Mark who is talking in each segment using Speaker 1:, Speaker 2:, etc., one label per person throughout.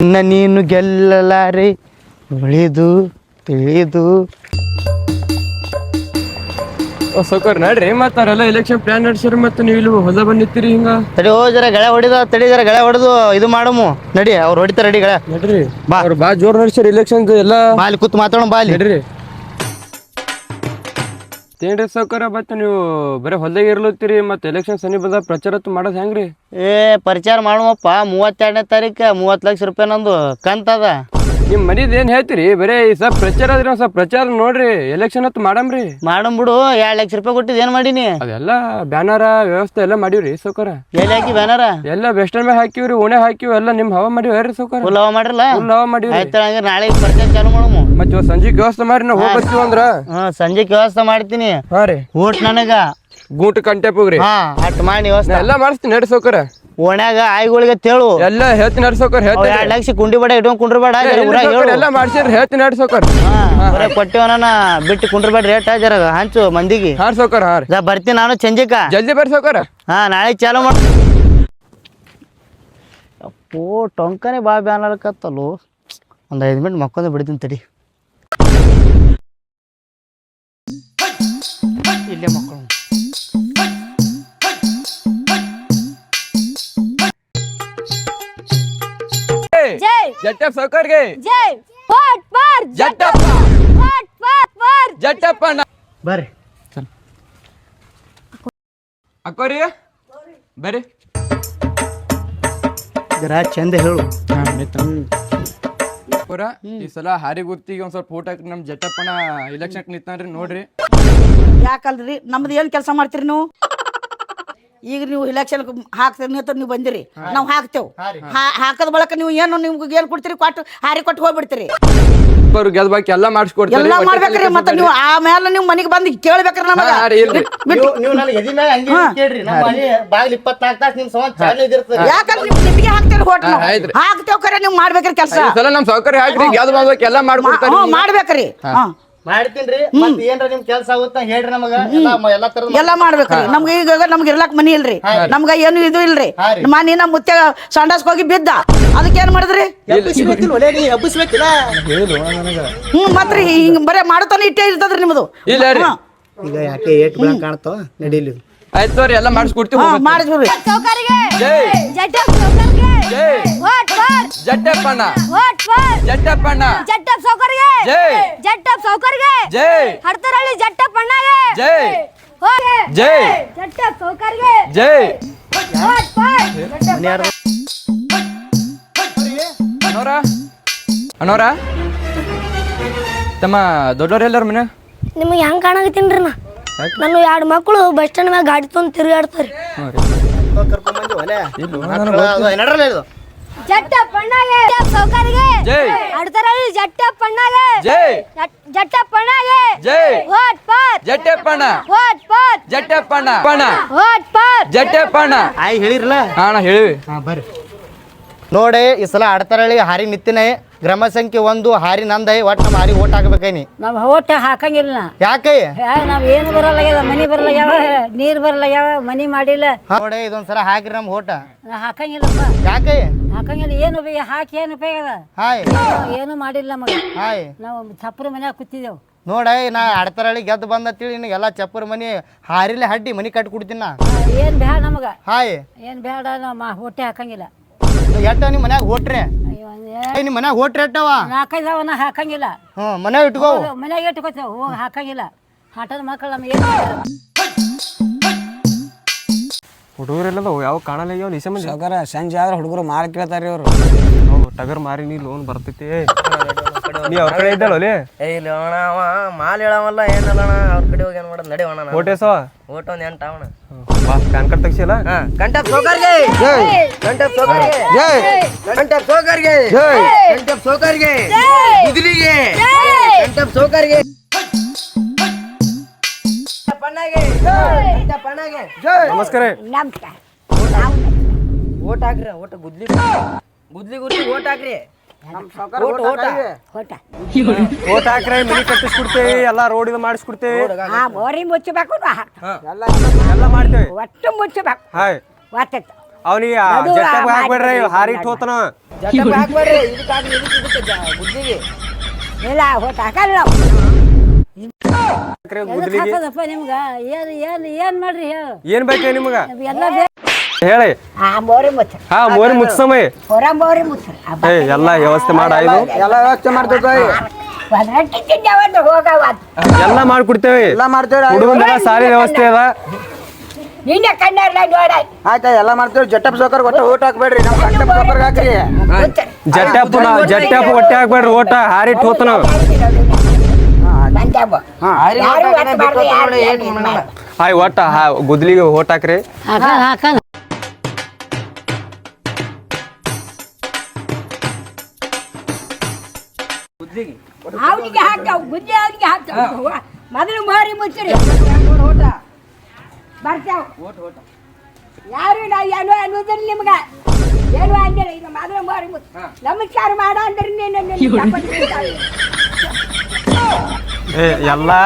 Speaker 1: ಇನ್ನ ನೀನು ಗೆಲ್ಲಲಾರೆ ಉಳಿದು ತಿಳಿದು
Speaker 2: ಸೌಕರ್ ನಡ್ರಿ ಮತ್ತ ಅವರೆಲ್ಲ ಎಲೆಕ್ಷನ್ ಪ್ಲಾನ್ ನಡ್ಸ್ರಿ ಮತ್ತೆ ನೀವು ಇಲ್ಲಿ ಹೊಸ ಬಂದಿತ್ತೀರಿ ಹಿಂಗ
Speaker 1: ತಡಿ ಜರ ಗೆಳೆ ಹೊಡಿದ ತಡಿ ಜರ ಗೆಳೆ ಹೊಡೆದು ಇದು ಮಾಡಮು ನಡಿ ಅವ್ರು ಹೊಡಿತಾರ ರೆಡಿ ಗೆಳೆ
Speaker 2: ನಡ್ರಿ
Speaker 1: ಬಾ
Speaker 2: ಅವ್ರು ಬಾ ಜೋರ್ ನಡ್ಸ್ರಿ ಎಲೆಕ್ಷನ್ ಎಲ್ಲ
Speaker 1: ಬಾಲಿ ಕೂತ್ ಮಾತಾಡೋಣ ಬಾಲಿ
Speaker 2: ನಡ್ರಿ ಏನ್ರಿ ಸೌಕರ್ಯ ಮತ್ತೆ ನೀವು ಬರೀ ಹೊಲ್ದಾಗ ಇರ್ಲತ್ತೀರಿ ಮತ್ತೆ ಎಲೆಕ್ಷನ್ ಸನಿ ಬಂದ ಪ್ರಚಾರ ಮಾಡೋದು ಹೆಂಗ್ರಿ
Speaker 1: ಪರಿಚಾರ ಮಾಡುವಪ್ಪ 32ನೇ ತಾರೀಕು 30 ಲಕ್ಷ ರೂಪಾಯಿ ನಂದು ಕಂತದ
Speaker 2: ನಿಮ್ ಮನಿದ್ ಏನ್ ಹೇಳ್ತೀರಿ ಬರೀ ಸ್ವಲ್ಪ ಪ್ರಚಾರ ಆದ್ರಿ ಸ್ವಲ್ಪ ಪ್ರಚಾರ ನೋಡ್ರಿ ಎಲೆಕ್ಷನ್ ಹೊತ್ತು ಮಾಡಮ್ರಿ
Speaker 1: ಬಿಡು 2 ಲಕ್ಷ ರೂಪಾಯಿ ಕೊಟ್ಟಿದ್ದು ಏನ್ ಮಾಡೀನಿ
Speaker 2: ಅದೆಲ್ಲ ಬ್ಯಾನರ ವ್ಯವಸ್ಥೆ ಎಲ್ಲ ಮಾಡಿವ್ರಿ ಸೌಕರ
Speaker 1: ಎಲ್ಲಿ ಹಾಕಿ ಬ್ಯಾನರ
Speaker 2: ಎಲ್ಲ ವೆಸ್ಟರ್ನ್ ಮ್ಯಾಗ ಹಾಕಿವ್ರಿ ಓಣೆ ಹಾಕಿವಿ ಎಲ್ಲ ನಿಮ್ ಹವಾ ಮಾಡಿವ್ರಿ ಸೌಕರ
Speaker 1: ಫುಲ್ ಹವಾ ಮಾಡಿರಲ್ಲ
Speaker 2: ಫುಲ್ ಹವಾ ಮಾಡಿವ್ರಿ
Speaker 1: ಆಯ್ತು ಹಂಗ ನಾಳೆ ಪರಿಚಾರ ಚಾಲು ಮಾಡಮು
Speaker 2: ಮತ್ತೆ ಇವತ್ತು ಸಂಜೆಗೆ ವ್ಯವಸ್ಥೆ ಮಾಡಿ ನಾವು ಹೋಗ್ಬರ್ತೀವಿ ಅಂದ್ರ
Speaker 1: ಸಂಜೆಗೆ ವ್ಯವಸ್ಥೆ ಮಾಡ್ತೀನಿ
Speaker 2: ಹಾ ರೀ
Speaker 1: ಊಟ ನನಗ
Speaker 2: ಗೂಟ ಕಂಟೆ ಹೋಗ್ರಿ
Speaker 1: ಅಟ್ ಮಾಡಿ ವ್ಯವಸ್ಥೆ
Speaker 2: ಎಲ್ಲ ಮಾಡಿಸ್ತೀನಿ ನಡಿ ಸೌಕರ
Speaker 1: ಓಣ್ಯಾಗ ಆಯ್ಗಳಿಗೆ ತೇಳು
Speaker 2: ಎಲ್ಲ ಹೇಳ್ತೀನಿ ನಡಿ ಸೌಕರ್ ಹೇಳ್ತೀನಿ
Speaker 1: 2 ಲಕ್ಷ ಕುಂಡಿ ಬಡ ಇಟ್ಕೊಂಡ್ ಕುಂಡ್ರಬೇಡ
Speaker 2: ಎಲ್ಲ ಮಾಡ್ಸಿರಿ ಹೇಳ್ತೀನಿ ನಡಿ ಸೌಕರ್
Speaker 1: ಕೊಟ್ಟಿವನ ಬಿಟ್ಟು ಕುಂಡ್ರಬೇಡ ರೇಟ್ ಜರ ಹಂಚು ಮಂದಿಗೆ
Speaker 2: ಹಾ ಸೌಕರ್ ಹಾ ರೀ
Speaker 1: ಬರ್ತೀನಿ ನಾನು ಚಂಜಿಕ
Speaker 2: ಜಲ್ದಿ ಬರ್ರಿ ಸೌಕರ್
Speaker 1: ನಾಳೆ ಚಾಲು ಮಾಡ ಅಪ್ಪೋ ಟೊಂಕನೇ ಬಾ ಬ್ಯಾನರ್ಕತ್ತಲ್ಲೋ ಒಂದು 5 ಮಿನಿಟ್ ಮಕ್ಕೊಂದ ಬಿಡ್ತೀನಿ ತಡಿ ಇಲ್ಲೇ ಮಕ್ಕಳು
Speaker 3: ಜೈ
Speaker 2: ಜಟ್ಟಪ್ಪ ಸೌಕರ್ಗೆ
Speaker 3: ಜೈ ಫಾಟ್ ಫಾರ್
Speaker 2: ಜಟ್ಟಪ್ಪ
Speaker 3: ಫಾಟ್ ಫಾಟ್ ಫಾರ್
Speaker 2: ಜಟ್ಟಪ್ಪ
Speaker 1: ಬರ್ರಿ
Speaker 2: ಅಕ್ಕೋರಿ ಬರ್ರಿ
Speaker 1: ಜರ ಚಂದ ಹೇಳು
Speaker 2: ಪೂರ ಈ ಸಲ ಹಾರಿ ಗುರ್ತಿಗೆ ಒಂದ್ ಸ್ವಲ್ಪ ಫೋಟೋ ಹಾಕಿ ನಮ್ ಜಟ್ಟಪ್ಪನ ಇಲೆಕ್ಷನ್ ನಿಂತಾನ್ರಿ ನೋಡ್ರಿ
Speaker 4: ಯಾಕಲ್ರಿ ನಮ್ದು ಏನು ಕೆಲಸ ಮಾಡ್ತೀರಿ ನೀವು ಈಗ ನೀವು ಇಲೆಕ್ಷನ್ ಹಾಕ್ತೀರಿ ಅಂತ ನೀವು ಬಂದಿರಿ ನಾವು ಹಾಕ್ತೇವೆ ಹಾಕದ ಬಳಕ ನೀವು ಏನು ನಿಮ್ಗೆ ಏನು ಕೊಡ್ತೀರಿ ಕೊಟ್ಟು ಹಾರಿ ಕೊಟ್ಟು ಹೋಗ್ಬಿಡ್ತೀರಿ
Speaker 2: ಅವ್ರು ಗೆಲ್ಬಾಕಿ ಎಲ್ಲ ಮಾಡಿಸ್ಕೊಡ್ತೀರಿ
Speaker 4: ಎಲ್ಲ ಮಾಡ್ಬೇಕ್ರಿ ಮತ್ತೆ ನೀವು ಆಮೇಲೆ ನೀವು ಮನೆಗೆ ಬಂದು ಕೇಳ್ಬೇಕ್ರಿ ನಮಗೆ
Speaker 1: ನೀವು ನನಗೆ ಎದಿ ಮ್ಯಾಗ ಹಂಗೆ ಕೇಳ್ರಿ ನಮ್ಮ ಮನೆ ಬಾಗಿಲು 24 ತಾಸು ನಿಮ್ ಸಂಬಂಧ ಚಾಲು ಇದಿರ್ತದೆ
Speaker 4: ಯಾಕಂದ್ರೆ ನೀವು ನಿಮಗೆ ಹಾಕ್ತೀರಿ ಹೋಟ್
Speaker 2: ಆಯ್ತ್ರಿ.
Speaker 4: ಹಾಕ್ತೇವೆ ಖರೆ ನೀವು ಮಾಡ್ಬೇಕ್ರಿ ಕೆಲಸ
Speaker 2: ಈ ಸಲ ನಮ್ ಸೌಕರ್ಯ ಹಾಕ್ರಿ ಗೆಲ್ ಮಾಡ್ಬೇಕು ಎಲ್ಲ ಮಾಡ್ಕೊಡ್ತಾರೆ
Speaker 4: ಮಾಡ್ಬೇಕ್ರಿ
Speaker 1: ಮಾಡ್ತೀನ್ರಿ ಮತ್ತೆ ಏನ್ರ ನಿಮ್ ಕೆಲಸ ಆಗುತ್ತಾ ಹೇಳ್ರಿ ನಮಗ ಎಲ್ಲಾ ತರದ
Speaker 4: ಎಲ್ಲ ಮಾಡ್ಬೇಕ್ರಿ ನಮ್ಗೆ ಈಗ ನಮ್ಗೆ ಇರ್ಲಾಕ್ ಮನಿ ಇಲ್ರಿ ನಮ್ಗ ಏನು ಇದು ಇಲ್ರಿ ಮನಿ ನಮ್ಮ ಮುತ್ಯ ಸಂಡಾಸ್ಗೆ ಹೋಗಿ ಬಿದ್ದ ಅದಕ್ಕೆ ಏನ್ ಮಾಡಿದ್ರಿ
Speaker 1: ಹಬ್ಬಿಸ್ಬೇಕಿಲ್ಲ
Speaker 4: ಮತ್ರಿ ಹಿಂಗ್ ಬರೇ ಮಾಡತಾನೆ ಇಟ್ಟೇ ಇರ್ತದ್ರಿ ನಿಮ್ದು
Speaker 2: ಇಲ್ಲ ರೀ
Speaker 1: ಈಗ ಯಾಕೆ ಏಟ್ ಬೆಳಕ್ ಕಾಣ್ತಾವ ನಡೀಲಿ
Speaker 2: ಆಯ್ತು ತೋರಿ ಎಲ್ಲ ಮಾಡಿಸ್ಕೊಡ್ತೀವಿ
Speaker 4: ಮಾಡಿದ್ರಿ
Speaker 3: ಸೌಕರ್ಗೆ
Speaker 2: ಜೈ
Speaker 3: ಜಟ್ಟಪ್ ಸೌಕರ್ಗೆ
Speaker 2: ಜೈ
Speaker 3: ಫಾಟ್ ಫಾರ್
Speaker 2: ಜಟ್ಟಪ್ಪಣ್ಣ
Speaker 3: ಫಾಟ್ ಫಾರ್
Speaker 2: ಜಟ್ಟಪ್ಪಣ್ಣ
Speaker 3: ಜಟ್ಟಪ್ ಸೌಕರ್ಗೆ
Speaker 2: ಜೈ
Speaker 3: ಜಟ್ಟಪ್ ಸೌಕರ್ಗೆ
Speaker 2: ಜೈ
Speaker 3: ಹಡ್ತರಳ್ಳಿ ಜಟ್ಟಪ್ ಅಣ್ಣಗೆ
Speaker 2: ಜೈ
Speaker 3: ಹೋಗೆ
Speaker 2: ಜೈ
Speaker 3: ಜಟ್ಟಪ್ ಸೌಕರ್ಗೆ
Speaker 2: ಜೈ
Speaker 3: ಫಾಟ್ ಫಾರ್
Speaker 2: ಅನೋರ ಅನೋರ ತಮ್ಮ ದೊಡ್ಡವ್ರ ಎಲ್ಲಾರ ಮನೆ
Speaker 5: ನಿಮಗೆ ಹೆಂಗೆ ಕಾಣಕತ್ತೀನ್ರಿ ನಾನು 2 ಮಕ್ಕಳು ಬಸ್ ಸ್ಟ್ಯಾಂಡ್ ಮ್ಯಾಗ ಗಾಡಿ ತೊಗೊಂಡು ತಿರುಗಾಡ್ತಾರೆ
Speaker 3: ಜಟ್ಟಪ್ ಅಣ್ಣಗೆ ಜಟ್ಟಪ್ ಸೌಕರ್ಗೆ
Speaker 2: ಜೈ
Speaker 3: ಹಡ್ತರಳ್ಳಿ ಜಟ್ಟಪ್ ಅಣ್ಣಗೆ
Speaker 2: ಜೈ
Speaker 3: ಜಟ್ಟಪ್ ಅಣ್ಣಗೆ
Speaker 2: ಜೈ
Speaker 3: ಫಾಟ್ ಫಾರ್
Speaker 2: ಜಟ್ಟಪ್ಪಣ್ಣ
Speaker 3: ಫಾಟ್ ಫಾರ್
Speaker 2: ಜಟ್ಟಪ್ಪಣ್ಣ ಪಣ್ಣ
Speaker 3: ಫಾಟ್ ಫಾರ್
Speaker 2: ಜಟ್ಟಪ್ಪಣ್ಣ
Speaker 1: ಆಯ್ ಹೇಳಿರಲ್ಲ
Speaker 2: ಅಣ್ಣ ಹೇಳಿವಿ
Speaker 1: ಬರ್ರಿ ನೋಡಿ ಈ ಸಲ ಆಡ್ತಾರಳಿ ಹಾರಿ ನಿತ್ತಿನ ಗ್ರಾಮ ಸಂಖ್ಯೆ 1 ಹಾರಿ ನಂದೈ ಒಟ್ಟು ನಮ್ಮ ಹಾರಿ ಓಟ್ ಹಾಕ್ಬೇಕೈನಿ
Speaker 4: ನಾವು ಓಟ್ ಹಾಕಂಗಿಲ್ಲ
Speaker 1: ಯಾಕೆ
Speaker 4: ನಾವ್ ಏನು ಬರಲ್ಲ ಮನಿ ಬರಲ್ಲ ನೀರ್ ಬರಲ್ಲ ಮನಿ ಮಾಡಿಲ್ಲ
Speaker 1: ನೋಡಿ ಇದೊಂದ್ಸಲ ಹಾಕ್ರಿ ನಮ್ ಓಟ
Speaker 4: ಹಾಕಂಗಿಲ್ಲಪ್ಪ
Speaker 1: ಯಾಕೆ
Speaker 4: ಹಾಕಂಗಿಲ್ಲ ಏನು ಹಾಕಿ ಏನು ಉಪಯೋಗ ಅದ
Speaker 1: ಹಾಯ್
Speaker 4: ಏನು ಮಾಡಿಲ್ಲ ನಮಗೆ
Speaker 1: ಹಾಯ್
Speaker 4: ನಾವು ಚಪ್ಪರ ಮನ್ಯಾಗ ಕೂತಿದ್ದೆವು
Speaker 1: ನೋಡ ನಾ ಆಡ್ತಾರಳಿ ಗೆದ್ದು ಬಂದತ್ತೇಳಿ ನಿನಗೆಲ್ಲ ಚಪ್ಪರ ಮನಿ ಹಾರಿಲೆ ಹಡ್ಡಿ ಮನಿ ಕಟ್ಟಿ ಕೊಡ್ತೀನಿ ನಾ
Speaker 4: ಏನ್ ಬೇಡ ನಮಗ
Speaker 1: ಹಾಯ್
Speaker 4: ಏನ್ ಬೇಡ ನಮ್ಮ ಹೊಟ್ಟೆ ಹಾಕಂಗಿಲ್ಲ
Speaker 1: ಎಟ್ಟ ನಿಮ್ಮ ಮನ್ಯಾಗ ಹೋಟ್ರೆ ನಿಮ್ಮ ಮನ್ಯಾಗ ಹೋಟ್ರೆ ಎಟ್ಟವ
Speaker 4: 4-5 ಅವನ ಹಾಕಂಗಿಲ್ಲ
Speaker 1: ಮನ್ಯಾಗ ಇಟ್ಕೋ
Speaker 4: ಮನ್ಯಾಗ ಇಟ್ಕೋತೇವೆ ಹೋಗಿ ಹಾಕಂಗಿಲ್ಲ ಆಟದ ಮಕ್ಕಳು ನಮ್ಗೆ ಏನು
Speaker 2: ಹುಡುಗರೆಲ್ಲ ಯಾವ ಕಾಣಲ್ಲ ಯಾವ ನಿಸೆ ಮಂದಿ
Speaker 6: ಸಾವುಕಾರ ಸಂಜೆ ಆದ್ರೆ ಹುಡುಗರು ಮಾರಿ ಕೇಳ್ತಾರ್ರಿ ಅವರು
Speaker 2: ಟಗರ್ ಮಾರಿ ನೀ ಲೋನ್ ಬರ್ತೈತಿ ನೀ ಅವ್ರ ಕಡೆ ಇದ್ದಲ್ಲ
Speaker 7: ಇಲ್ಲ ಅಣ್ಣ ಅವ ಮಾಲ್ ಹೇಳವಲ್ಲ ಏನಲ್ಲ ಅಣ್ಣ ಅವ್ರ ಕಡೆ ಹೋಗಿ ಏನ್ ಮಾಡೋದು ನಡಿವಣ್ಣ
Speaker 2: ಓಟೇಸವ
Speaker 7: ಓಟ್ ಒಂದ್ 8 ಅವಣ
Speaker 2: ಬಾ ಪ್ಯಾನ್ ಕಾರ್ಡ್ ತೆಗ್ಸಿಲ್ಲ
Speaker 7: ಕಂಟಪ್ ಸೋಕರ್ಗೆ ಕಂಟಪ್ ಸೋಕರ್ಗೆ ಕಂಟಪ್ ಸೋಕರ್ಗೆ ಕಂಟಪ್ ಸೋಕರ್ಗೆ ಕುದುರೆಗೆ ಕಂಟಪ್ ಸೋಕರ್ಗೆ ಪಣ್ಣಗೆ ಪಣ್ಣಗೆ
Speaker 2: ನಮಸ್ಕಾರ
Speaker 7: ಓಟ್ ಹಾಕ್ರಿ ಓಟ್ ಗುದ್ಲಿ ಗುದ್ಲಿ ಓಟ್ ಹಾಕ್ರಿ
Speaker 2: ಓಟ್ ಹಾಕ್ರೆ ಮನಿ ಕಟ್ಟಿಸ್ಕೊಡ್ತೇವಿ ಎಲ್ಲಾ ರೋಡ್ ಇದು ಮಾಡಿಸ್ಕೊಡ್ತೇವಿ
Speaker 4: ಮೋರಿ ಮುಚ್ಚಬೇಕು
Speaker 2: ಎಲ್ಲ ಮಾಡ್ತೇವಿ
Speaker 4: ಒಟ್ಟು ಮುಚ್ಚಬೇಕು
Speaker 2: ಹಾಯ್
Speaker 4: ಒತ್ತೈತೆ
Speaker 2: ಅವನಿಗೆ ಜಟ್ಟ ಹಾಕ್ಬೇಡ್ರಿ ಹಾರಿ ಹೋತನ
Speaker 7: ಹಾಕ್ಬೇಡ್ರಿ ಇದಕ್ಕೆ ಹಾಕ್ರಿ ಇದಕ್ಕೆ ಗುದ್ದಿಗೆ
Speaker 3: ಇಲ್ಲ ಹೊಟ್ಟು ಹಾಕಲ್ಲ
Speaker 2: ಗುದ್ಲಿಗೆ
Speaker 3: ಹಾಕೋದಪ್ಪ ನಿಮ್ಗೆ ಏನು ಮಾಡ್ರಿ ಹೇಳು
Speaker 2: ಏನ್ ಬೇಕೇ ನಿಮಗ
Speaker 3: ಎಲ್ಲ ಬೇಕು
Speaker 2: ಹೇಳಿ
Speaker 3: ಮೋರಿ ಮುಚ್ಚ
Speaker 2: ಹಾ ಮೋರಿ ಮುಚ್ಚಸಮಯ
Speaker 3: ಹೊರ ಮೋರಿ ಮುಚ್ಚ
Speaker 2: ಏ ಎಲ್ಲಾ ವ್ಯವಸ್ಥೆ ಮಾಡಾಯ್ದು
Speaker 6: ಎಲ್ಲ ವ್ಯವಸ್ಥೆ ಮಾಡ್ತೇವೆ
Speaker 3: ಒಂದು ರೊಟ್ಟಿ ತಿಂದವಂದ್ರೆ ಹೋಗವ
Speaker 2: ಎಲ್ಲಾ ಮಾಡ್ಕೊಡ್ತೇವೆ
Speaker 6: ಎಲ್ಲ ಮಾಡ್ತೇವ್ರಿ
Speaker 2: ಹುಡುಗಂದೆಲ್ಲ ಸಾಲಿ ವ್ಯವಸ್ಥೆ ಅದ
Speaker 3: ನಿನ್ನೆ ಕಣ್ಣಾರ್ಲ ನೋಡ
Speaker 6: ಆಯ್ತಾ ಎಲ್ಲ ಮಾಡ್ತೇವ್ರಿ ಜಟ್ಟಪ್ ಸೋಕರ್ ಒಟ್ಟ ಓಟ್ ಹಾಕ್ಬೇಡ್ರಿ ನಾವು ಕಟ್ಟಪ್ ಸೋಕರ್ ಹಾಕ್ರಿ
Speaker 2: ಜಟ್ಟಪ್ಪ ಹೊಟ್ಟೆ ಹಾಕ್ಬೇಡ್ರಿ ಓಟ ಹಾರಿಟ್ ಹೋತನ
Speaker 3: ಬಂದ್ಯಾವ ಯಾರು ಒಟ್ಟು ಬಾರ್ದು ಯಾರು
Speaker 2: ಹಾಯ್ ಒಟ್ಟ ಗುದ್ಲಿಗೆ ಓಟ್ ಹಾಕ್ರಿ
Speaker 3: ಹಾಕಲ್ಲ ಅವನಿಗೆ ಹಾಕ್ತಾವ ಗುದ್ದಿ ಅವನಿಗೆ ಹಾಕ್ತಾವ ಮೊದಲು ಮಾರಿ ಮುಚ್ಚಿರಿ ಬರ್ತಾವ ಯಾರು ನಾವು ಏನು ಅನ್ನೋದಿಲ್ಲ ನಿಮ್ಗೆ ಏನು ಅಂದಿಲ್ಲ ಈಗ ಮೊದಲು ಮಾರಿ ಮುಚ್ಚ ನಮಸ್ಕಾರ ಮಾಡ ಅಂದ್ರೆ
Speaker 2: ಏ ಎಲ್ಲಾ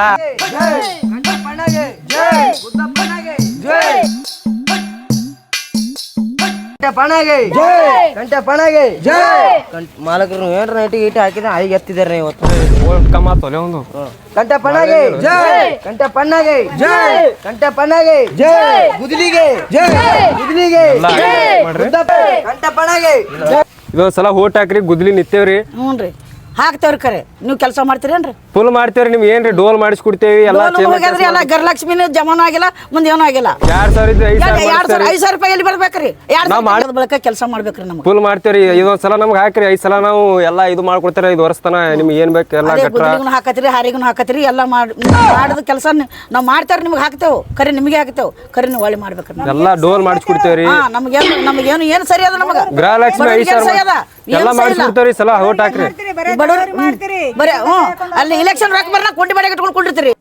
Speaker 7: ಮಾಲಕರು ಏನ್ರ ನೈಟಿ ಗೀಟಿ ಹಾಕಿದ್ರೆ ಐಗೆ ಎತ್ತಿದಾರೆ ಇವತ್ತು
Speaker 2: ಓಟ್ ಕಮ್ಮ ತೊಲೆ ಒಂದು
Speaker 6: ಕಂಟೆ ಪಣ್ಣಾಗೆ ಜೈ ಕಂಟೆ ಪಣ್ಣಾಗೆ ಜೈ ಕಂಟೆ ಪಣ್ಣಾಗೆ ಜೈ ಗುದ್ಲಿಗೆ ಜೈ ಗುದ್ಲಿಗೆ
Speaker 2: ಮಾಡ್ರಿ
Speaker 6: ಕಂಟೆ ಪಣ್ಣಾಗೆ
Speaker 2: ಇದೊಂದ್ ಸಲ ಓಟ್ ಹಾಕ್ರಿ ಗುದ್ಲಿ ನಿತ್ತೇವ್ರಿ
Speaker 4: ಹ್ಞೂ ರೀ ಹಾಕ್ತೇವ್ರಿ ಖರೆ ನೀವು ಕೆಲಸ ಮಾಡ್ತೀರೇನ್ರಿ
Speaker 2: ಫುಲ್ ಮಾಡ್ತೇವ್ರಿ ನಿಮ್ಗೆ ಏನ್ರಿ ಡೋಲ್ ಮಾಡಿಸ್ಕೊಡ್ತೇವಿ ಎಲ್ಲಾ
Speaker 4: ಹೋಗ್ಯಾದ್ರಿ ಎಲ್ಲ ಗರ್ಲಕ್ಷ್ಮಿನ ಜಮಾನು ಆಗಿಲ್ಲ ಮುಂದೆ ಏನೂ ಆಗಿಲ್ಲ
Speaker 2: 2000 ಇದ್ರೆ
Speaker 4: 5,000 ರೂಪಾಯಿ ಎಲ್ಲಿ ಬರ್ಬೇಕ್ರಿ 2,000 ಬಳಕ ಕೆಲಸ ಮಾಡ್ಬೇಕ್ರಿ ನಮ್ಗೆ
Speaker 2: ಫುಲ್ ಮಾಡ್ತೇವ್ರಿ ಇದೊಂದ್ ಸಲ ನಮ್ಗೆ ಹಾಕ್ರಿ 5 ಸಲ ನಾವು ಎಲ್ಲಾ ಇದು ಮಾಡ್ಕೊಡ್ತೇವೆ 5 ವರ್ಷ ತನ ನಿಮ್ಗೆ ಏನ್ ಬೇಕು ಎಲ್ಲಾ
Speaker 4: ಅದೇ
Speaker 2: ಗಟ್ರ
Speaker 4: ಗುದ್ಲಿಗೂ ಹಾಕತ್ರಿ ಹಾರಿಗೂ ಹಾಕತ್ರಿ ಎಲ್ಲ ಮಾಡಿದ ಕೆಲಸ ನಾವು ಮಾಡ್ತೇವ್ರಿ ನಿಮ್ಗೆ ಹಾಕ್ತೇವೆ ಖರೆ ನಿಮಗೆ ಹಾಕ್ತೇವೆ ಖರೆ ನೀವು ಒಳ್ಳೆ ಮಾಡ್ಬೇಕ್ರಿ ನಾವು
Speaker 2: ಎಲ್ಲಾ ಡೋಲ್ ಮಾಡಿಸ್ಕೊಡ್ತೇವ್ರಿ
Speaker 4: ಹಾ ನಮಗೇನು ಏನು ಸರಿ ಅದ ನಮಗೆ
Speaker 2: ಗೃಹಲಕ್ಷ್ಮಿ 5,000 ಎಲ್ಲಾ ಮಾಡಿಸ್ಕೊಡ್ತೇವ್ರಿ ಸಲ ಓಟ್ ಹಾಕ್ರಿ
Speaker 4: ಬಡವ್ರು ಬರೀ ಅಲ್ಲಿ ಇಲೆಕ್ಷನ್ ರೊಕ್ಕ ಬರ್ನ ಕೊಂಡಿ ಬಾಡಿಗೆ ಇಟ್ಕೊಂಡು ಕೊಂಡಿರ್ತೀರಿ